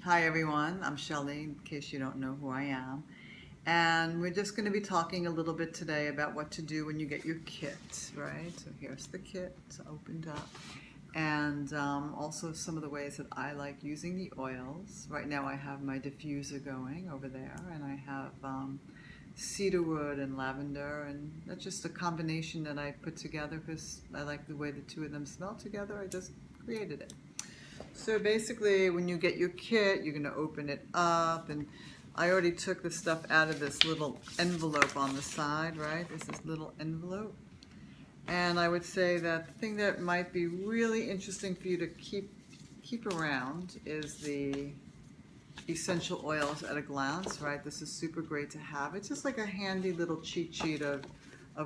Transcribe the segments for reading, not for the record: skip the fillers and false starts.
Hi everyone, I'm Shelley, in case you don't know who I am. And we're just going to be talking a little bit today about what to do when you get your kit, right? So here's the kit, it's opened up. And also some of the ways that I like using the oils. Right now I have my diffuser going over there, and I have cedarwood and lavender, and that's just a combination that I put together because I like the way the two of them smell together. I just created it. So basically, when you get your kit, you're going to open it up, and I already took the stuff out of this little envelope on the side, right? There's this little envelope. And I would say that the thing that might be really interesting for you to keep around is the essential oils at a glance, right? This is super great to have. It's just like a handy little cheat sheet of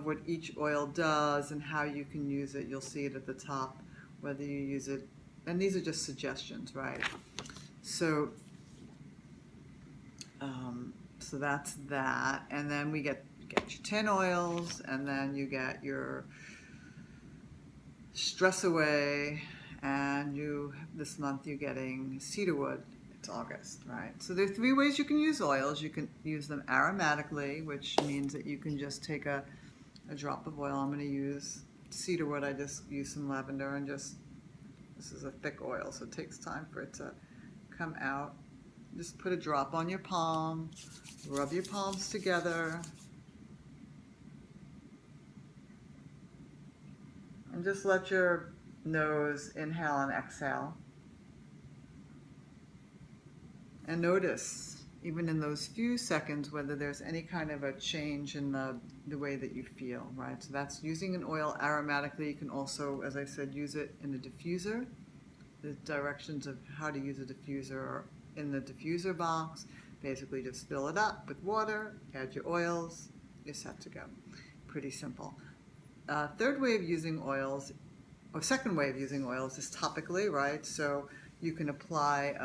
what each oil does and how you can use it. You'll see it at the top, whether you use it, and these are just suggestions, right? So, so that's that, and then we get your 10 oils, and then you get your Stress Away, and this month you're getting cedarwood. It's August, right? So there are three ways you can use oils. You can use them aromatically, which means that you can just take a drop of oil. I'm going to use cedarwood. I just use some lavender and this is a thick oil, so it takes time for it to come out. Just put a drop on your palm, rub your palms together, and just let your nose inhale and exhale. And notice, even in those few seconds, whether there's any kind of a change in the way that you feel, right? So that's using an oil aromatically. You can also, as I said, use it in a diffuser. The directions of how to use a diffuser are in the diffuser box. Basically just fill it up with water, add your oils, you're set to go. Pretty simple. Third way of using oils, or second way of using oils, is topically, right? So you can apply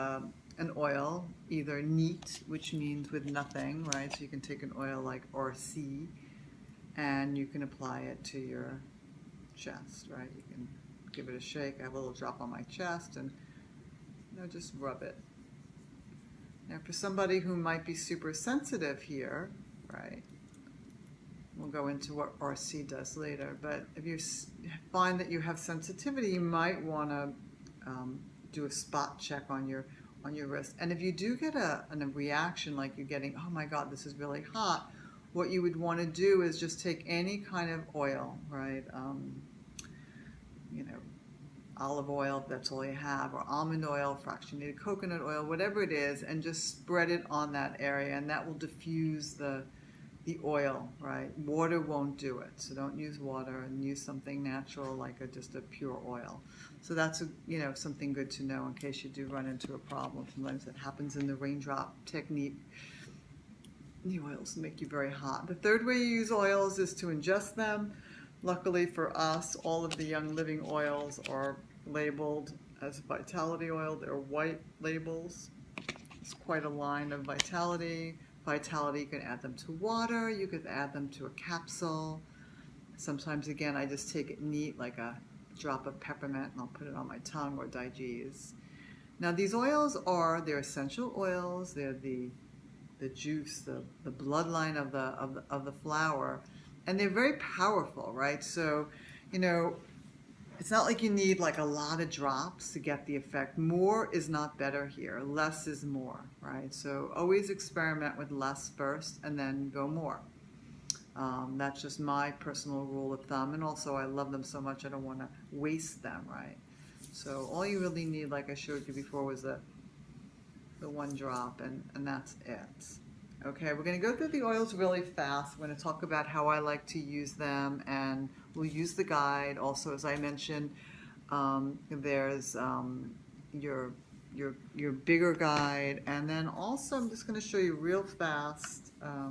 an oil, either neat, which means with nothing, right? So you can take an oil like RC and you can apply it to your chest, right? You can give it a shake. I have a little drop on my chest and just rub it. Now for somebody who might be super sensitive here, right? We'll go into what RC does later, but if you find that you have sensitivity, you might want to do a spot check on your wrist. And if you do get a reaction like you're getting, oh my God, this is really hot, what you would want to do is just take any kind of oil, right? Olive oil, if that's all you have, or almond oil, fractionated coconut oil, whatever it is, and just spread it on that area, and that will diffuse the oil, right? Water won't do it, so don't use water, and use something natural like just a pure oil. So that's something good to know in case you do run into a problem. Sometimes it happens in the raindrop technique. The oils make you very hot. The third way you use oils is to ingest them. Luckily for us, all of the Young Living oils are labeled as Vitality oil. They're white labels. It's quite a line of Vitality. Vitality, you can add them to water, you could add them to a capsule. Sometimes, again, I just take it neat, like a drop of peppermint, and I'll put it on my tongue, or Digees. Now, these oils they're essential oils. They're the juice, the bloodline of the flower, and they're very powerful, right? So, it's not like you need like a lot of drops to get the effect. More is not better here. Less is more, right? So always experiment with less first and then go more. That's just my personal rule of thumb. And also I love them so much I don't want to waste them, right? So all you really need, like I showed you before, was the one drop, and that's it. Okay, we're going to go through the oils really fast. We're going to talk about how I like to use them, and we'll use the guide. Also, as I mentioned, there's your bigger guide, and then also I'm just going to show you real fast. I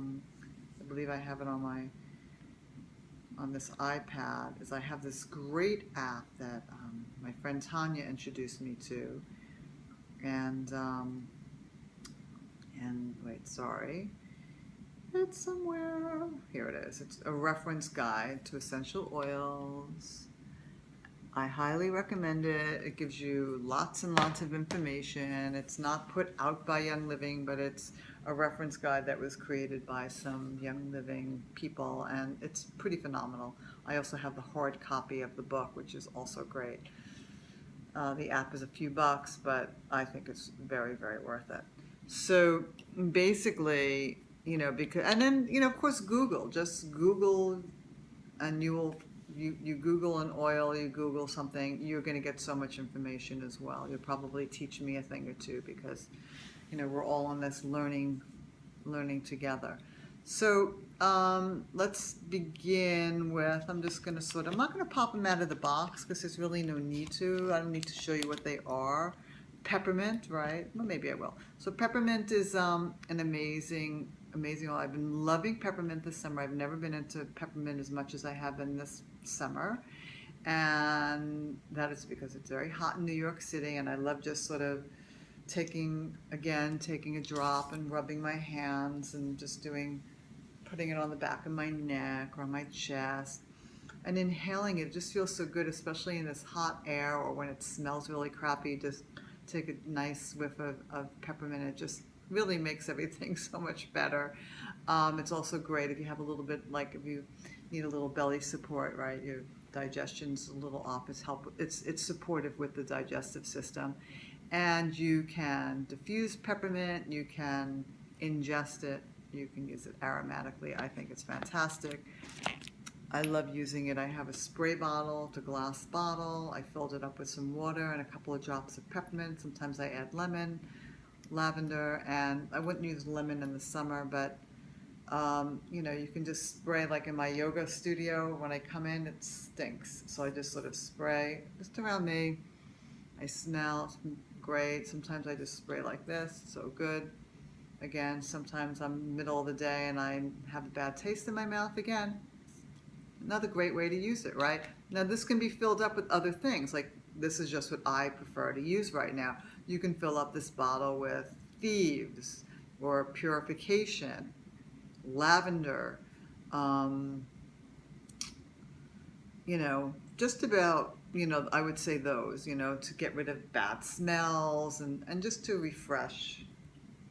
believe I have it on this iPad. Is I have this great app that my friend Tanya introduced me to, and wait, sorry. It's somewhere. Here it is. It's a reference guide to essential oils. I highly recommend it. It gives you lots and lots of information. It's not put out by Young Living, but it's a reference guide that was created by some Young Living people, and it's pretty phenomenal. I also have the hard copy of the book, which is also great. The app is a few bucks, but I think it's very, very worth it. So basically, because, and then, of course, Google, just Google, and you Google an oil, you Google something, you're going to get so much information as well. You'll probably teach me a thing or two because, we're all on this learning together. So let's begin with, I'm just going to I'm not going to pop them out of the box because there's really no need to. I don't need to show you what they are. Peppermint, right? Well, maybe I will. So peppermint is an amazing oil. I've been loving peppermint this summer. I've never been into peppermint as much as I have been this summer. And that is because it's very hot in New York City, and I love just sort of taking a drop and rubbing my hands and just putting it on the back of my neck or on my chest and inhaling it. It just feels so good, especially in this hot air or when it smells really crappy. Just take a nice whiff of peppermint. It just really makes everything so much better. It's also great if you have a little bit, like if you need a little belly support, right? Your digestion's a little off. It's supportive with the digestive system. And you can diffuse peppermint, you can ingest it, you can use it aromatically. I think it's fantastic. I love using it. I have a spray bottle, it's a glass bottle. I filled it up with some water and a couple of drops of peppermint. Sometimes I add lemon, lavender, and I wouldn't use lemon in the summer, but you can just spray, like in my yoga studio, when I come in, it stinks. So I just sort of spray just around me. I smell great. Sometimes I just spray like this, so good. Again, sometimes I'm middle of the day and I have a bad taste in my mouth again. Another great way to use it, right? Now this can be filled up with other things, like this is just what I prefer to use right now. You can fill up this bottle with thieves or purification, lavender, just about, I would say those, to get rid of bad smells and just to refresh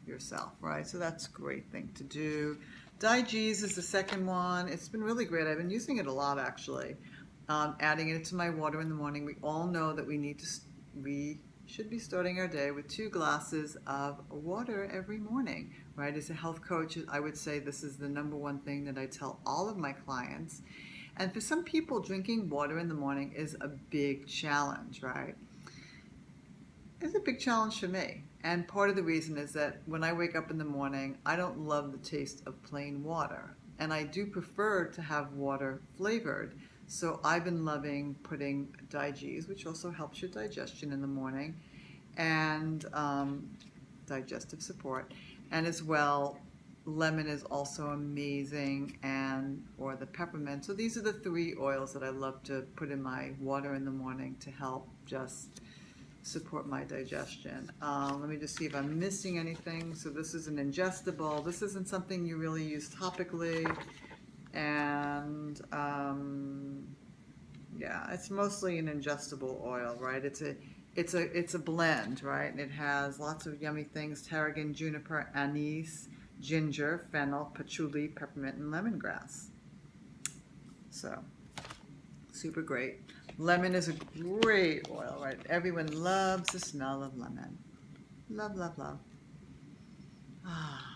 yourself, right? So that's a great thing to do. Digees is the second one. It's been really great. I've been using it a lot, actually. Adding it to my water in the morning. We all know that we should be starting our day with 2 glasses of water every morning, right? As a health coach, I would say this is the number one thing that I tell all of my clients. And for some people, drinking water in the morning is a big challenge, right? It's a big challenge for me. And part of the reason is that when I wake up in the morning, I don't love the taste of plain water. And I do prefer to have water flavored. So I've been loving putting Digees, which also helps your digestion in the morning, and digestive support. And as well, lemon is also amazing, or the peppermint. So these are the 3 oils that I love to put in my water in the morning to help just support my digestion. Let me just see if I'm missing anything. So this is an ingestible. This isn't something you really use topically. And yeah, it's mostly an ingestible oil, right? It's a blend, right? And it has lots of yummy things: tarragon, juniper, anise, ginger, fennel, patchouli, peppermint, and lemongrass. So super great. Lemon is a great oil, right? Everyone loves the smell of lemon. Love, love, love.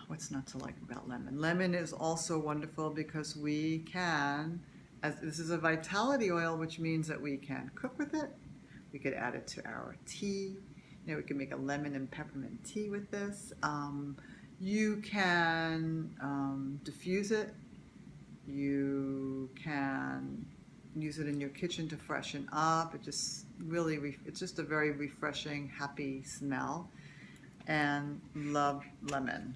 What's not to like about lemon? Lemon is also wonderful because we can, as this is a vitality oil, which means that we can cook with it. We could add it to our tea. We can make a lemon and peppermint tea with this. You can diffuse it. You can use it in your kitchen to freshen up. It's just a very refreshing, happy smell. And love lemon.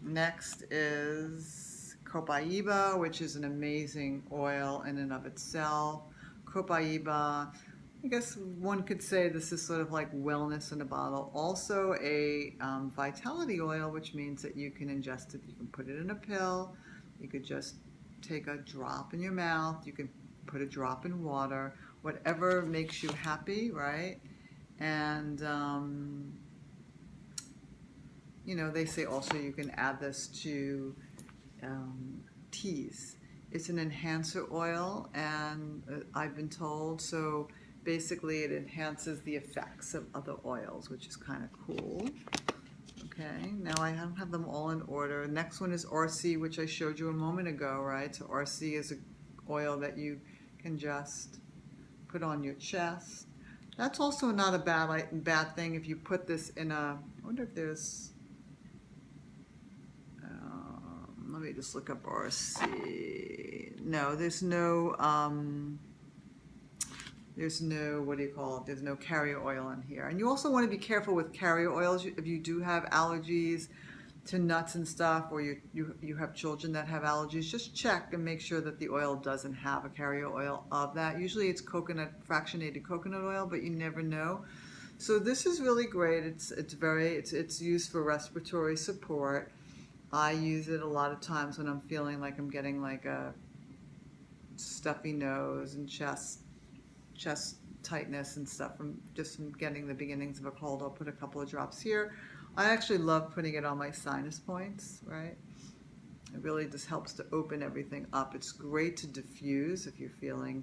Next is copaiba, which is an amazing oil in and of itself. Copaiba, I guess one could say this is sort of like wellness in a bottle. Also a vitality oil, which means that you can ingest it. You can put it in a pill. You could just take a drop in your mouth. You can put a drop in water, whatever makes you happy, right? And, you know, they say also you can add this to teas. It's an enhancer oil, and I've been told, so basically it enhances the effects of other oils, which is kind of cool. Okay, now I don't have them all in order. Next one is RC, which I showed you a moment ago, right? So RC is an oil that you can just put on your chest. That's also not a bad thing if you put this in a, I wonder if there's, let me just look up RC. No, there's no, what do you call it? There's no carrier oil in here. And you also want to be careful with carrier oils if you do have allergies to nuts and stuff, or you have children that have allergies. Just check and make sure that the oil doesn't have a carrier oil of that. Usually it's fractionated coconut oil, but you never know. So this is really great. It's used for respiratory support. I use it a lot of times when I'm feeling like I'm getting like a stuffy nose and chest tightness and stuff from getting the beginnings of a cold. I'll put a couple of drops here. I actually love putting it on my sinus points, right? It really just helps to open everything up. It's great to diffuse if you're feeling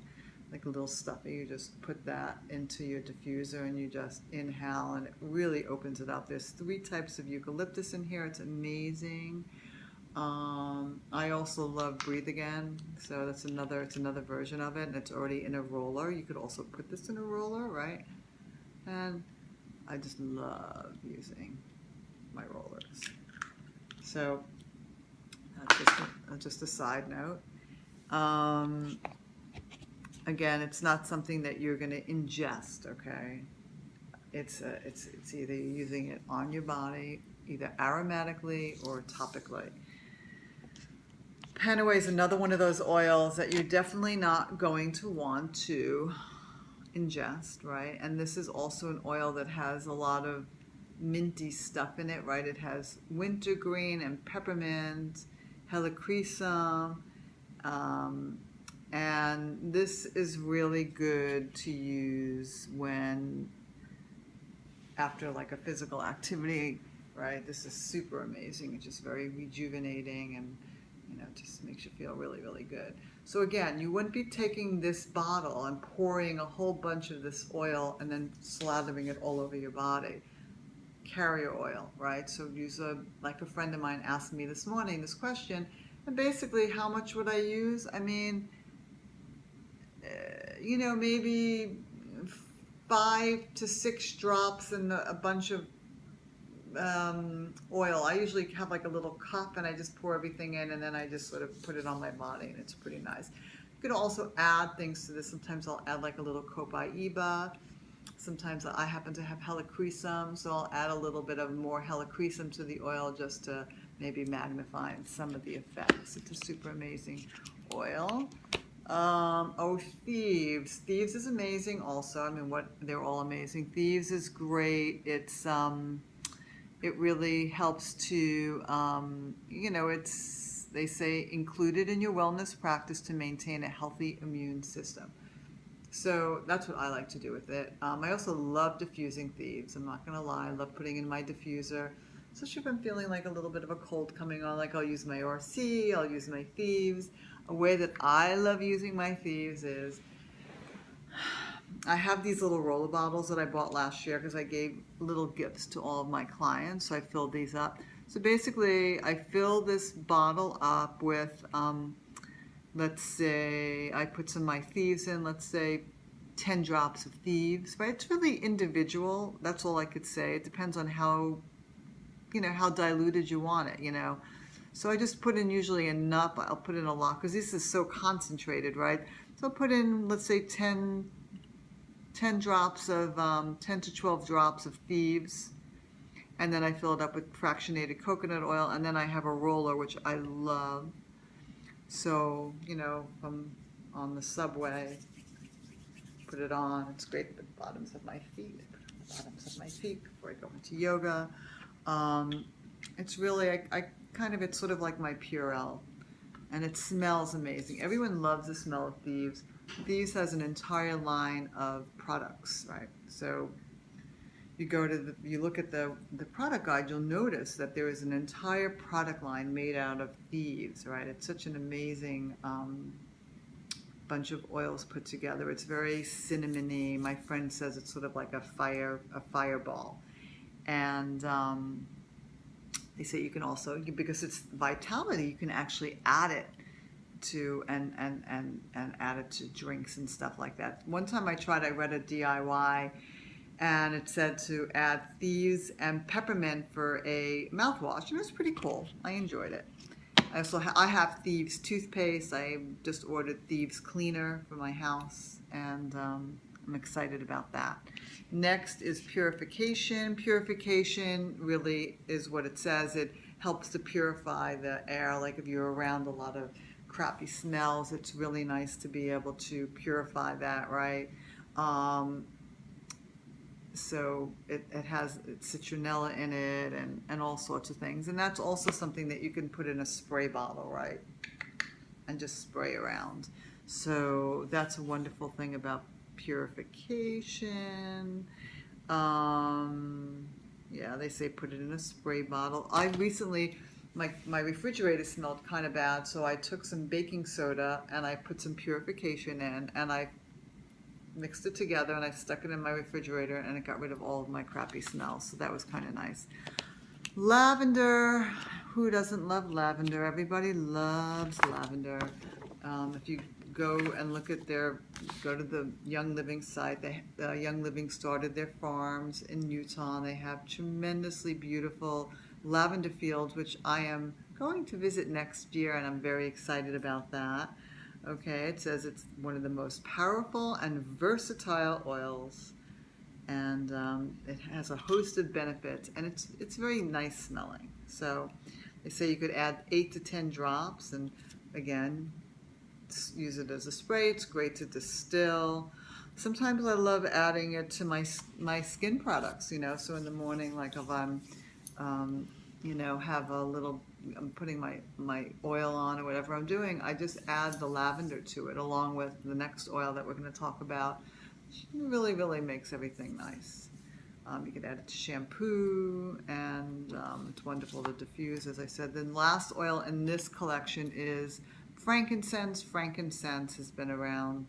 like a little stuffy. You just put that into your diffuser and you just inhale, and it really opens it up. There's 3 types of eucalyptus in here. It's amazing. I also love Breathe Again, so it's another version of it, and it's already in a roller. You could also put this in a roller, right? And I just love using my rollers. So that's just a side note. Again, it's not something that you're going to ingest, okay? It's either using it on your body, either aromatically or topically. Pennaway is another one of those oils that you're definitely not going to want to ingest, right? And this is also an oil that has a lot of minty stuff in it, right? It has wintergreen and peppermint, helichrysum, and this is really good to use when after like a physical activity, right? This is super amazing. It's just very rejuvenating, and just makes you feel really, really good. So again, you wouldn't be taking this bottle and pouring a whole bunch of this oil and then slathering it all over your body. Carrier oil, right? So like a friend of mine asked me this morning this question, and basically how much would I use? I mean, maybe 5 to 6 drops and a bunch of oil. I usually have like a little cup and I just pour everything in, and then I just sort of put it on my body, and it's pretty nice. You could also add things to this. Sometimes I'll add like a little copaiba. Sometimes I happen to have helichrysum, so I'll add a little bit of more helichrysum to the oil just to maybe magnify some of the effects. It's a super amazing oil. Thieves. Thieves is amazing also. I mean, they're all amazing. Thieves is great. It really helps to, they say included in your wellness practice to maintain a healthy immune system. So that's what I like to do with it. I also love diffusing Thieves. I'm not going to lie. I love putting in my diffuser. Especially if I'm feeling like a little bit of a cold coming on, like I'll use my RC, I'll use my Thieves. A way that I love using my Thieves is I have these little roller bottles that I bought last year because I gave little gifts to all of my clients, so I filled these up. So basically, I fill this bottle up with, let's say, I put some of my Thieves in, let's say 10 drops of Thieves, right? It's really individual. That's all I could say. It depends on how diluted you want it, So I just put in usually enough. I'll put in a lot because this is so concentrated, right? So I'll put in, let's say 10 drops of 10 to 12 drops of Thieves, and then I fill it up with fractionated coconut oil, and then I have a roller, which I love. So if I'm on the subway, put it on. It's great at the bottoms of my feet. I put it on the bottoms of my feet before I go into yoga. It's really it's sort of like my Purell, and it smells amazing. Everyone loves the smell of Thieves. Thieves has an entire line of products, right? So you look at the product guide, you'll notice that there is an entire product line made out of Thieves, right? It's such an amazing bunch of oils put together. It's very cinnamony. My friend says it's sort of like a fireball. And they say you can also, because it's vitality, you can actually add it to and add it to drinks and stuff like that. One time I read a DIY and it said to add Thieves and peppermint for a mouthwash, and it was pretty cool. I enjoyed it. I have Thieves toothpaste. I just ordered Thieves cleaner for my house, and I'm excited about that. Next is purification. Purification really is what it says. It helps to purify the air. Like if you're around a lot of crappy smells, it's really nice to be able to purify that, right? So it has citronella in it and all sorts of things. And that's also something that you can put in a spray bottle, right? And just spray around. So that's a wonderful thing about purification. Yeah, they say put it in a spray bottle. I recently, my refrigerator smelled kind of bad, so I took some baking soda and I put some purification in, and I mixed it together and I stuck it in my refrigerator, and it got rid of all of my crappy smells. So that was kind of nice. Lavender. Who doesn't love lavender? Everybody loves lavender. If you go and look at go to the Young Living site. Young Living started their farms in Utah. They have tremendously beautiful lavender fields, which I am going to visit next year, and I'm very excited about that. Okay, it says it's one of the most powerful and versatile oils, and it has a host of benefits, and it's very nice smelling. So they say you could add 8 to 10 drops, and again, use it as a spray. It's great to distill. Sometimes I love adding it to my skin products, so in the morning, like if I'm have a little, I'm putting my oil on or whatever I'm doing, I just add the lavender to it along with the next oil that we're going to talk about. It really, really makes everything nice. You can add it to shampoo, and it's wonderful to diffuse, as I said. The last oil in this collection is frankincense. Frankincense has been around,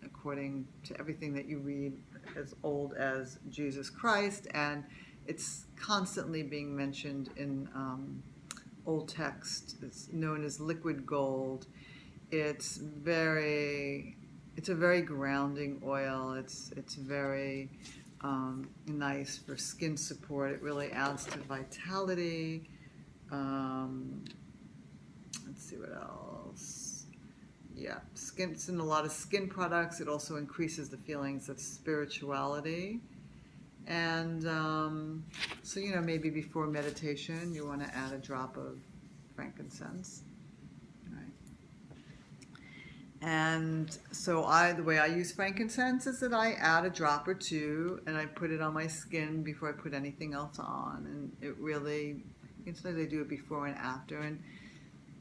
according to everything that you read, as old as Jesus Christ, and it's constantly being mentioned in old text. It's known as liquid gold. It's a very grounding oil. It's very nice for skin support. It really adds to vitality. Let's see what else. Yeah, it's in a lot of skin products. It also increases the feelings of spirituality. And so, maybe before meditation, you want to add a drop of frankincense. Right. And so the way I use frankincense is that I add a drop or two, and I put it on my skin before I put anything else on. And it really, sometimes I do it before and after, and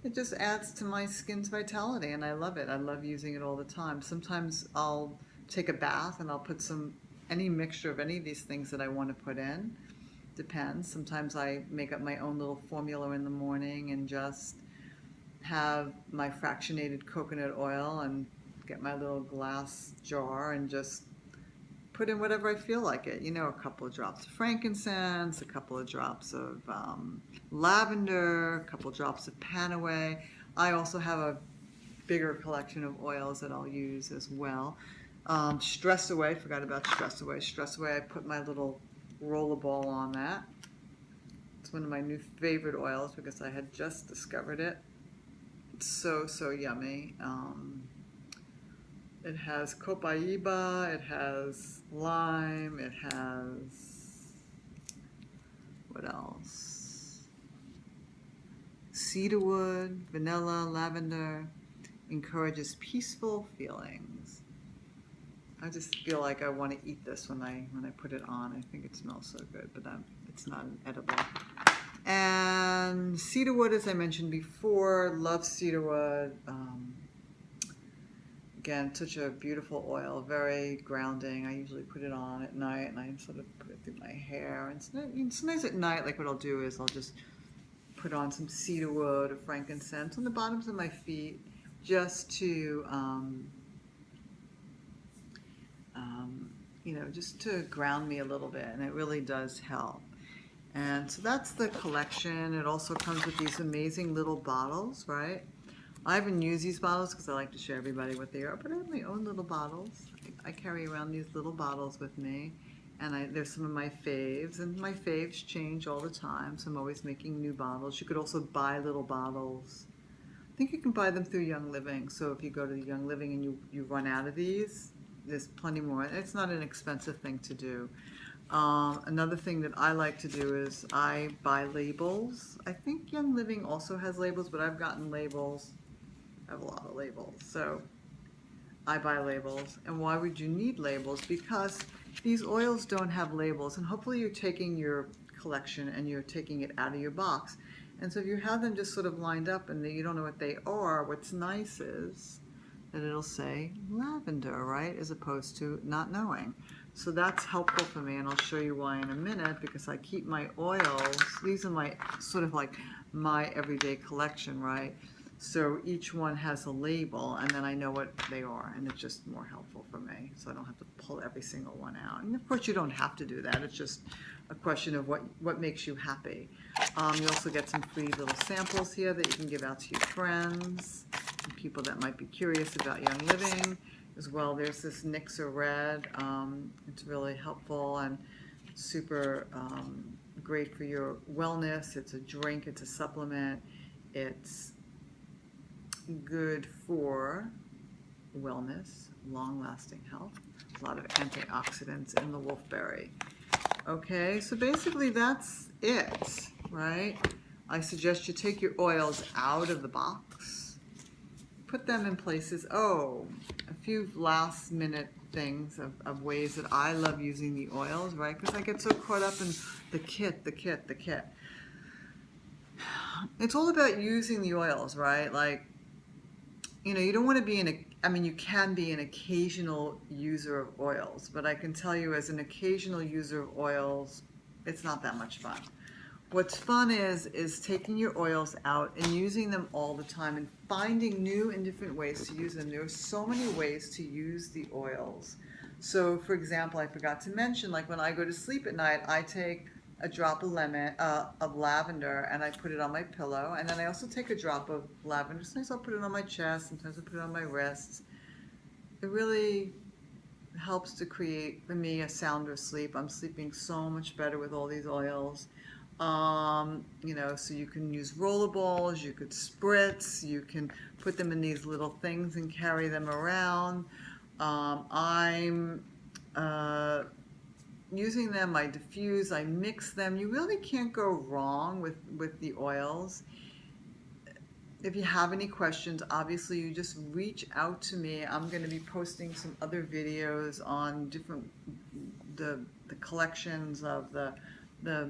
it just adds to my skin's vitality, and I love it. I love using it all the time. Sometimes I'll take a bath and I'll put any mixture of any of these things that I want to put in. Depends. Sometimes I make up my own little formula in the morning and just have my fractionated coconut oil and get my little glass jar and just put in whatever I feel like it. A couple of drops of frankincense, a couple of drops of lavender, a couple of drops of Panaway. I also have a bigger collection of oils that I'll use as well. Stress Away, forgot about Stress Away. Stress Away, I put my little rollerball on that. It's one of my new favorite oils because I had just discovered it. It's so, so yummy. It has copaiba, it has lime, it has, what else? Cedarwood, vanilla, lavender. Encourages peaceful feelings. I just feel like I want to eat this when I put it on. I think it smells so good, but it's not an edible. And cedarwood, as I mentioned before, love cedarwood. Again, such a beautiful oil, very grounding. I usually put it on at night and I sort of put it through my hair. And sometimes at night, like what I'll do is I'll just put on some cedarwood or frankincense on the bottoms of my feet just to, just to ground me a little bit. And it really does help. And so that's the collection. It also comes with these amazing little bottles, right? I haven't used these bottles because I like to show everybody what they are, but I have my own little bottles. I carry around these little bottles with me, and there's some of my faves, and my faves change all the time, so I'm always making new bottles. You could also buy little bottles. I think you can buy them through Young Living, so if you go to Young Living and you run out of these, there's plenty more. It's not an expensive thing to do. Another thing that I like to do is I buy labels. I think Young Living also has labels, but I've gotten labels. I have a lot of labels, so I buy labels. And why would you need labels? Because these oils don't have labels, and hopefully you're taking your collection and you're taking it out of your box. And so if you have them just sort of lined up and you don't know what they are, what's nice is that it'll say lavender, right, as opposed to not knowing. So that's helpful for me, and I'll show you why in a minute, because I keep my oils, these are my sort of like my everyday collection, right? So each one has a label, and then I know what they are, and it's just more helpful for me, so I don't have to pull every single one out. And of course, you don't have to do that. It's just a question of what makes you happy. You also get some free little samples here that you can give out to your friends, and people that might be curious about Young Living as well. There's this Nixer Red. It's really helpful and super great for your wellness. It's a drink, it's a supplement. It's good for wellness, long-lasting health, a lot of antioxidants in the wolfberry. Okay, so basically that's it, right? I suggest you take your oils out of the box, put them in places. Oh, a few last minute things of ways that I love using the oils, right? Because I get so caught up in the kit. It's all about using the oils, right? Like, you don't want to be you can be an occasional user of oils, but I can tell you as an occasional user of oils, it's not that much fun. What's fun is taking your oils out and using them all the time and finding new and different ways to use them. There are so many ways to use the oils. So, for example, I forgot to mention, like when I go to sleep at night, I take a drop of lavender, and I put it on my pillow, and then I also take a drop of lavender. Sometimes I'll put it on my chest, sometimes I put it on my wrists. It really helps to create, for me, a sounder sleep. I'm sleeping so much better with all these oils. So you can use rollerballs, you could spritz, you can put them in these little things and carry them around. I'm using them, I diffuse, I mix them. You really can't go wrong with the oils. If you have any questions, obviously you just reach out to me. I'm going to be posting some other videos on the collections of the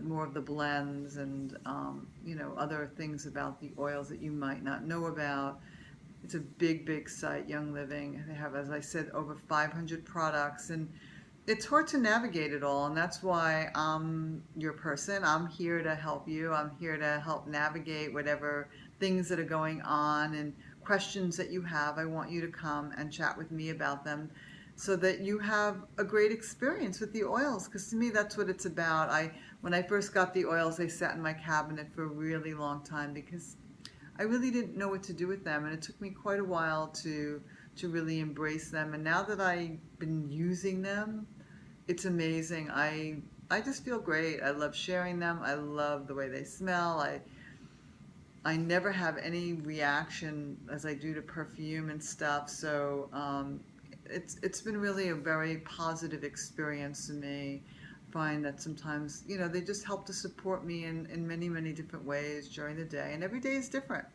more of the blends and other things about the oils that you might not know about. It's a big site, Young Living. They have, as I said, over 500 products, and it's hard to navigate it all, and that's why I'm your person. I'm here to help you. I'm here to help navigate whatever things that are going on and questions that you have. I want you to come and chat with me about them so that you have a great experience with the oils, because to me that's what it's about. When I first got the oils, they sat in my cabinet for a really long time because I really didn't know what to do with them, and it took me quite a while to really embrace them. And now that I've been using them, it's amazing. I just feel great. I love sharing them. I love the way they smell. I never have any reaction as I do to perfume and stuff. So it's been really a very positive experience to me. I find that sometimes, they just help to support me in many different ways during the day, and every day is different.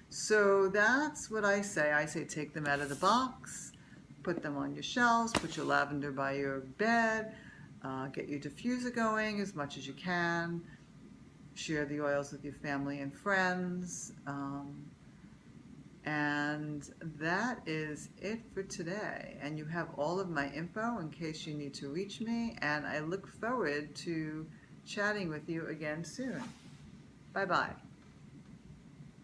So that's what I say. I say take them out of the box, put them on your shelves, put your lavender by your bed, get your diffuser going as much as you can, share the oils with your family and friends. And that is it for today. And you have all of my info in case you need to reach me. And I look forward to chatting with you again soon. Bye-bye.